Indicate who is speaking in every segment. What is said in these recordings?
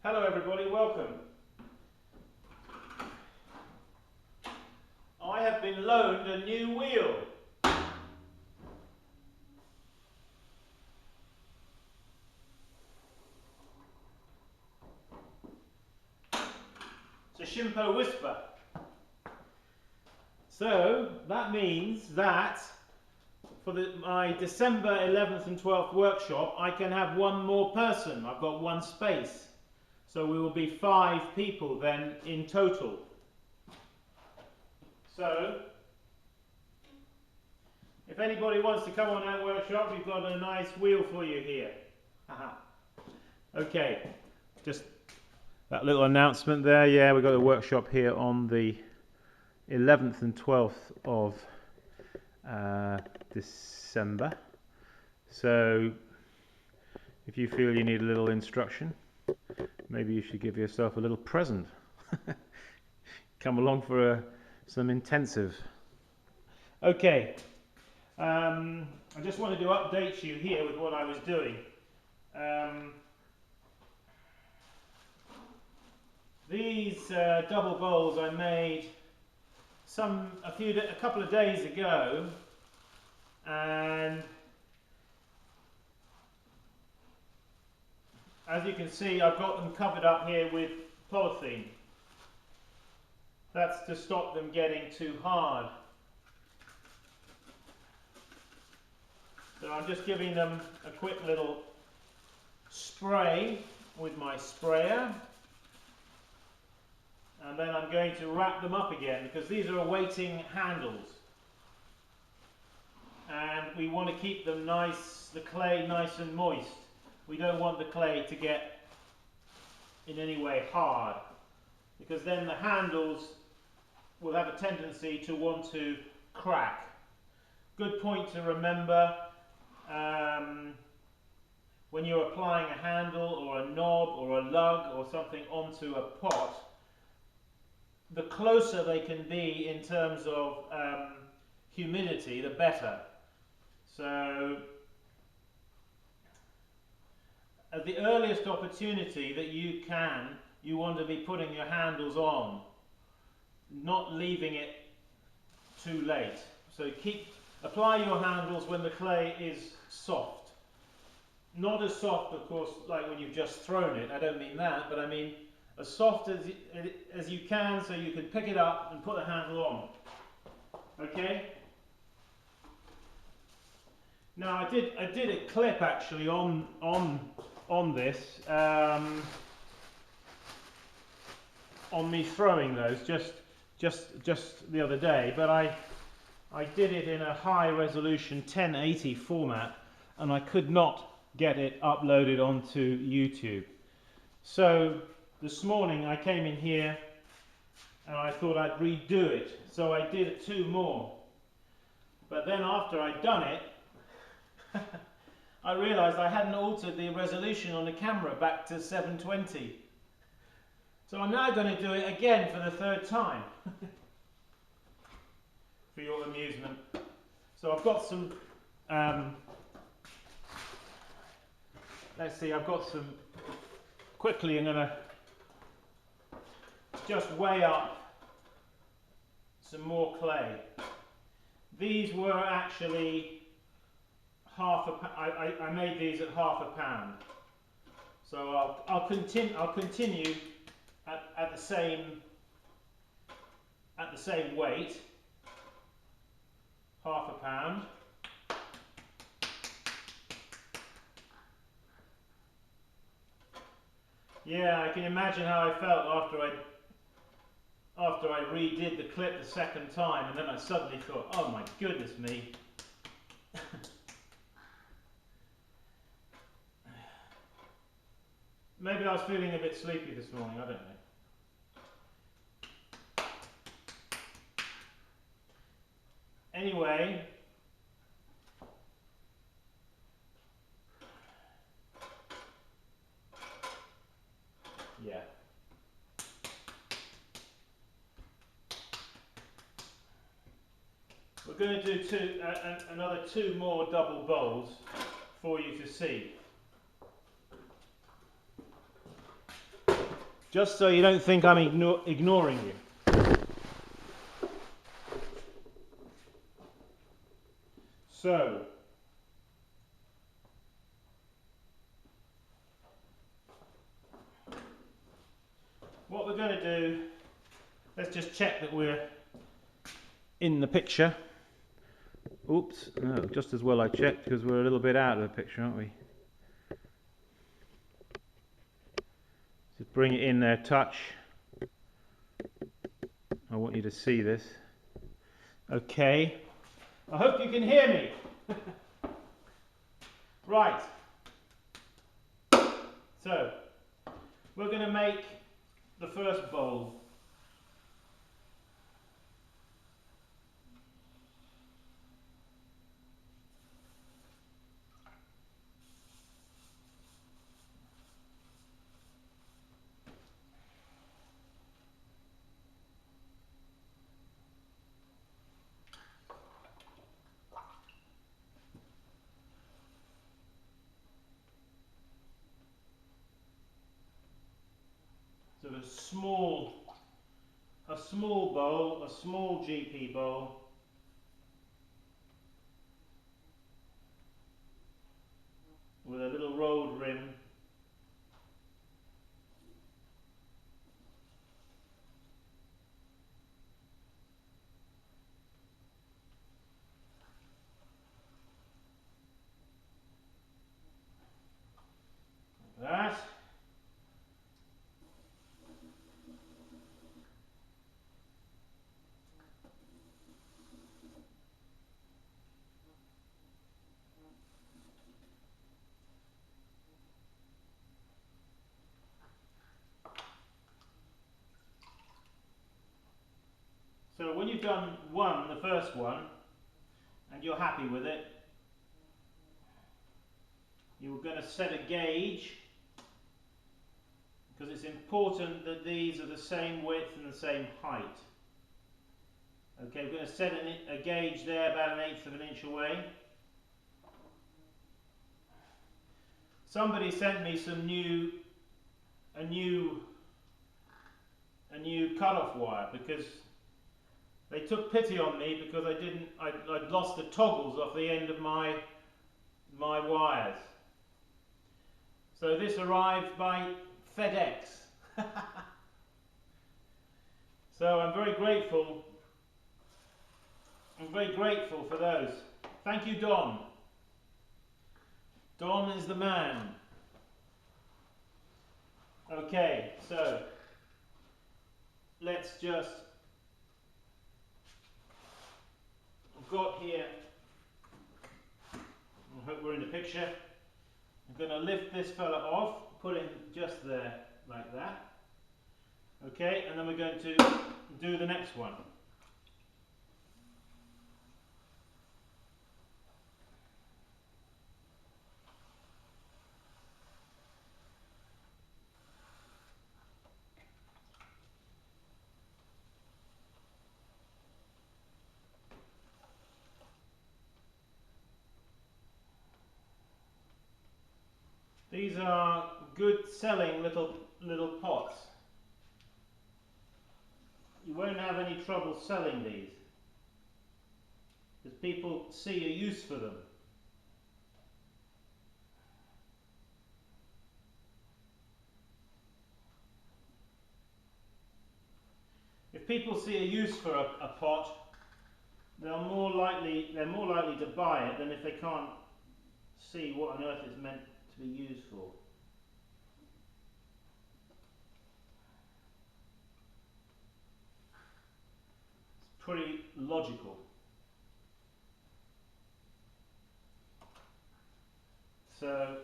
Speaker 1: Hello everybody, welcome. I have been loaned a new wheel. It's a Shimpo Whisper. So that means that for my December 11th and 12th workshop I can have one more person. I've got one space. So we will be 5 people then in total. So if anybody wants to come on that workshop, we've got a nice wheel for you here. Okay, just that little announcement there. Yeah, we've got a workshop here on the 11th and 12th of December. So if you feel you need a little instruction, maybe you should give yourself a little present. Come along for some intensive. Okay, I just wanted to update you here with what I was doing. These double bowls I made a couple of days ago, and as you can see, I've got them covered up here with polythene. That's to stop them getting too hard. So I'm just giving them a quick little spray with my sprayer. And then I'm going to wrap them up again because these are awaiting handles. And we want to keep them nice, the clay nice and moist. We don't want the clay to get in any way hard, because then the handles will have a tendency to want to crack. Good point to remember when you're applying a handle or a knob or a lug or something onto a pot, the closer they can be in terms of humidity, the better. So at the earliest opportunity that you can, you want to be putting your handles on, not leaving it too late. So apply your handles when the clay is soft. Not as soft, of course, like when you've just thrown it. I don't mean that, but I mean as soft as you can, so you can pick it up and put the handle on. Okay? Now I did a clip actually on this, on me throwing those just the other day, but I did it in a high resolution 1080 format, and I could not get it uploaded onto YouTube. So this morning I came in here and I thought I'd redo it, so I did 2 more. But then after I'd done it, I realised I hadn't altered the resolution on the camera back to 720. So I'm now going to do it again for the 3rd time, for your amusement. So I've got some, let's see, I've got some, quickly I'm going to just weigh up some more clay. These were actually I made these at ½ pound. So I'll continue at the same weight, ½ pound. Yeah, I can imagine how I felt after I redid the clip the 2nd time, and then I suddenly thought, oh my goodness me. Maybe I was feeling a bit sleepy this morning, I don't know. Anyway, yeah. We're going to do another 2 more double bowls for you to see. just so you don't think I'm ignoring you. So, what we're going to do, let's just check that we're in the picture. Oops, no, just as well I checked because we're a little bit out of the picture, aren't we? Just bring it in there, touch. I want you to see this. Okay, I hope you can hear me. Right, so we're going to make the first bowl. So a small bowl, a small GP bowl. With a little rolled rim. Like that. So when you've done one, the first one, and you're happy with it, you're going to set a gauge, because it's important that these are the same width and the same height. Okay, we're going to set a gauge there about 1/8 of an inch away. Somebody sent me some a new cut-off wire, because they took pity on me because I'd lost the toggles off the end of my wires. So this arrived by FedEx. So I'm very grateful. I'm very grateful for those. Thank you, Don. Don is the man. Okay, so let's just, I've got here, I hope we're in the picture. I'm going to lift this fella off, put him just there like that. Okay, and then we're going to do the next one. These are good selling little pots. You won't have any trouble selling these, because people see a use for them. If people see a use for a pot, they're more likely to buy it than if they can't see what on earth it's meant to be used for. It's pretty logical. So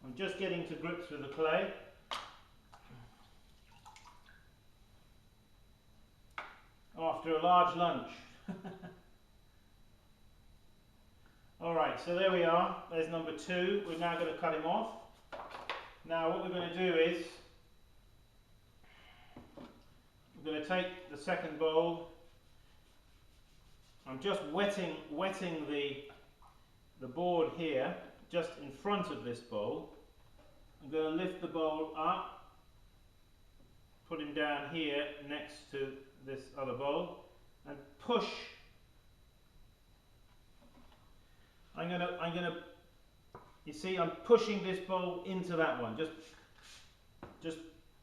Speaker 1: I'm just getting to grips with the clay. After a large lunch. Alright, so there we are. There's number 2. We're now going to cut him off. Now what we're going to do is we're going to take the second bowl. I'm just wetting the board here, just in front of this bowl. I'm going to lift the bowl up, put him down here next to this other bowl, and push. I'm gonna, you see, I'm pushing this bowl into that one. Just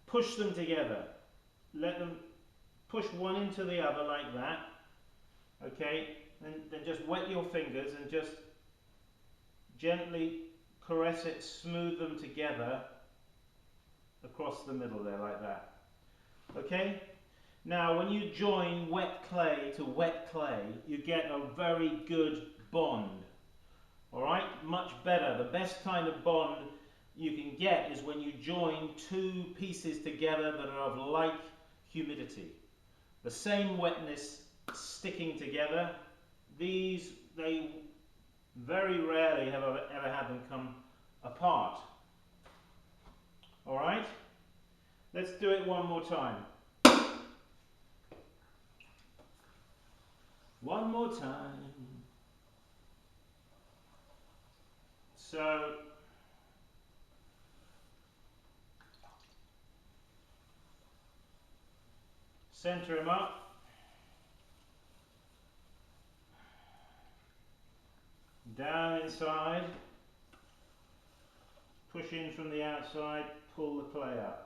Speaker 1: push them together. Let them push one into the other like that. Okay, then just wet your fingers and just gently caress it, smooth them together across the middle there like that. Okay, now when you join wet clay to wet clay, you get a very good bond. Alright, much better. The best kind of bond you can get is when you join two pieces together that are of like humidity. The same wetness sticking together. These, they very rarely have ever had them come apart. Alright, let's do it one more time. One more time. So, center him up. Down inside. Push in from the outside, pull the clay up.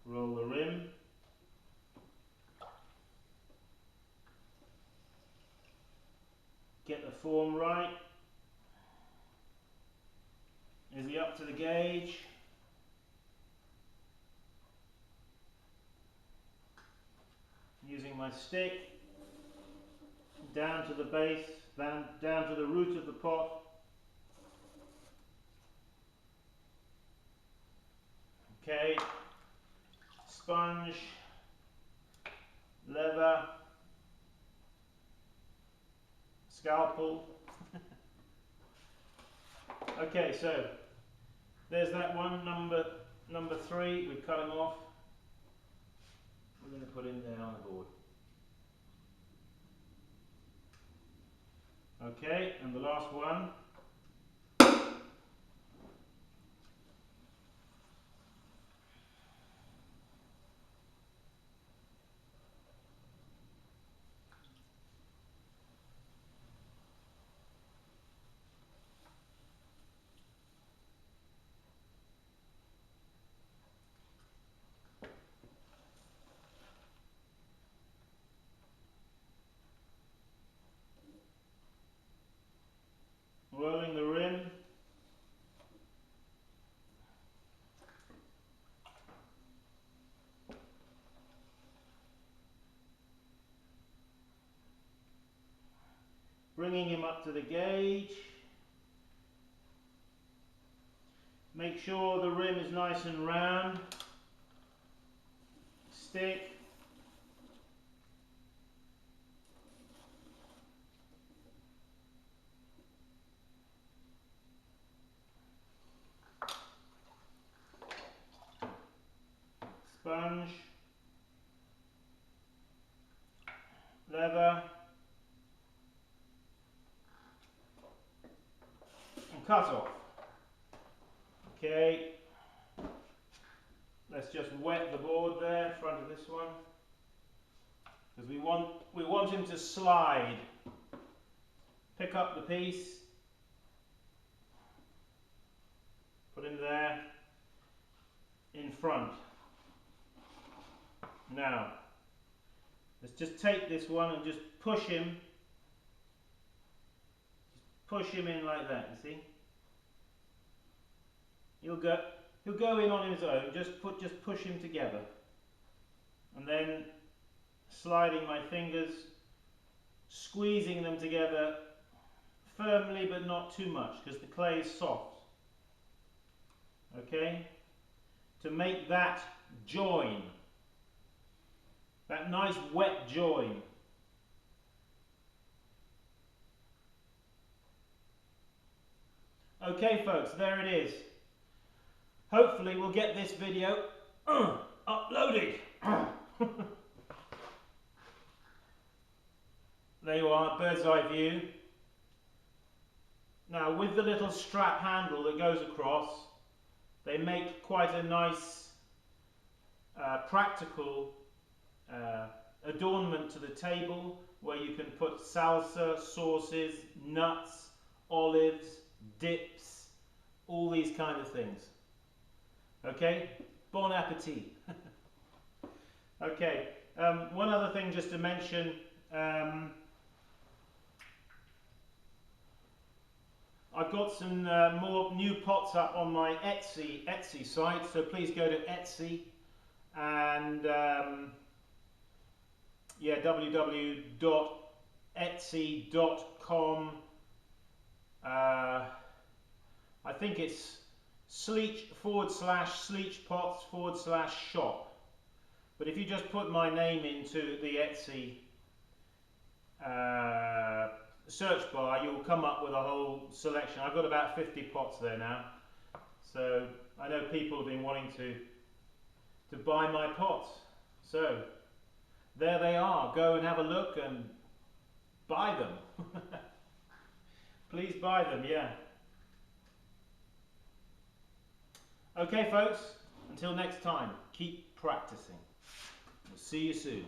Speaker 1: Roll the rim. Get the form right. Is he up to the gauge? Using my stick, down to the base, down to the root of the pot. Okay, sponge, lever, scalpel. Okay, so there's that one, number 3, we cut him off. We're going to put him there on the board. Okay, and the last one. Rolling the rim. Bringing him up to the gauge. Make sure the rim is nice and round. Stick. Sponge. Leather. And cut off. Okay. Let's just wet the board there in front of this one, because we want him to slide. Pick up the piece, put him there in front. Now, let's just take this one and just push him. Just push him in like that, you see? He'll go in on his own, just push him together. And then sliding my fingers, squeezing them together firmly but not too much, because the clay is soft. Okay? To make that join, that nice wet join. Okay folks, there it is. Hopefully we'll get this video uploaded. There you are, bird's eye view. Now with the little strap handle that goes across, they make quite a nice practical adornment to the table, where you can put salsa, sauces, nuts, olives, dips, all these kind of things. Okay, bon appetit. Okay, one other thing just to mention, I've got some more new pots up on my Etsy site, so please go to Etsy and yeah, www.etsy.com. I think it's //sleach pots/shop. But if you just put my name into the Etsy search bar, you'll come up with a whole selection. I've got about 50 pots there now. So I know people have been wanting to buy my pots. So there they are. Go and have a look and buy them. Please buy them, yeah. Okay folks, until next time, keep practicing. We'll see you soon.